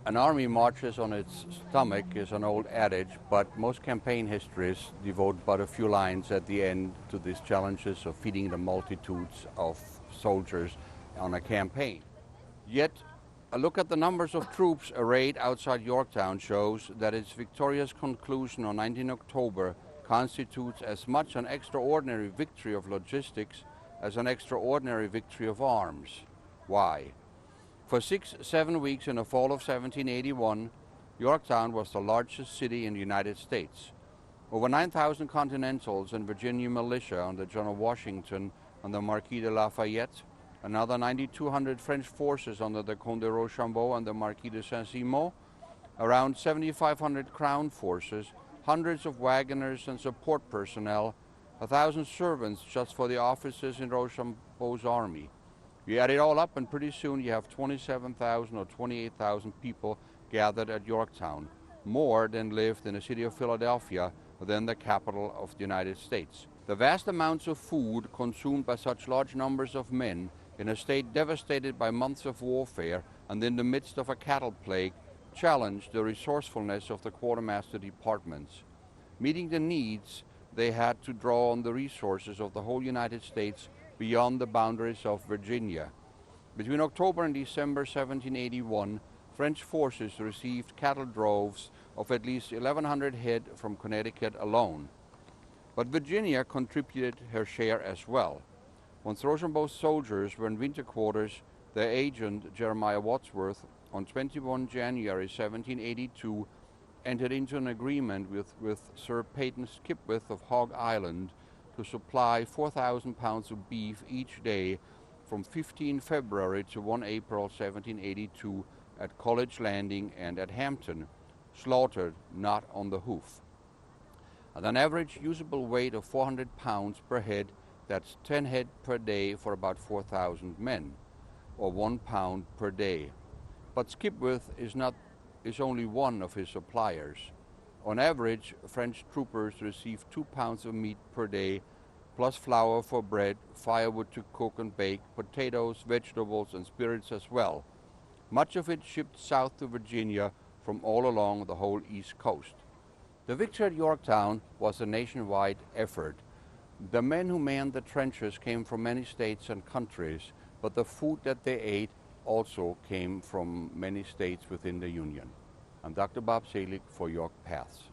An army marches on its stomach is an old adage, but most campaign histories devote but a few lines at the end to these challenges of feeding the multitudes of soldiers on a campaign. Yet, a look at the numbers of troops arrayed outside Yorktown shows that its victorious conclusion on 19 October constitutes as much an extraordinary victory of logistics as an extraordinary victory of arms. Why? For 6-7 weeks in the fall of 1781, Yorktown was the largest city in the United States. Over 9,000 Continentals and Virginia militia under General Washington and the Marquis de Lafayette, another 9,200 French forces under the Comte de Rochambeau and the Marquis de Saint-Simon, around 7,500 Crown forces, hundreds of wagoners and support personnel, 1,000 servants just for the officers in Rochambeau's army. You add it all up and pretty soon you have 27,000 or 28,000 people gathered at Yorktown, more than lived in the city of Philadelphia, then the capital of the United States. The vast amounts of food consumed by such large numbers of men in a state devastated by months of warfare and in the midst of a cattle plague challenged the resourcefulness of the quartermaster departments. Meeting the needs, they had to draw on the resources of the whole United States beyond the boundaries of Virginia. Between October and December 1781, French forces received cattle droves of at least 1,100 head from Connecticut alone. But Virginia contributed her share as well. Once Rochambeau's soldiers were in winter quarters, their agent, Jeremiah Wadsworth, on 21 January 1782, entered into an agreement with Sir Peyton Skipwith of Hog Island to supply 4,000 pounds of beef each day from 15 February to 1 April 1782 at College Landing and at Hampton, slaughtered not on the hoof. At an average usable weight of 400 pounds per head, that's 10 head per day for about 4,000 men, or 1 pound per day. But Skipwith is only one of his suppliers. On average, French troopers received 2 pounds of meat per day, plus flour for bread, firewood to cook and bake, potatoes, vegetables, and spirits as well. Much of it shipped south to Virginia from all along the whole East Coast. The victory at Yorktown was a nationwide effort. The men who manned the trenches came from many states and countries, but the food that they ate also came from many states within the Union. I'm Dr. Bob Selig for York Paths.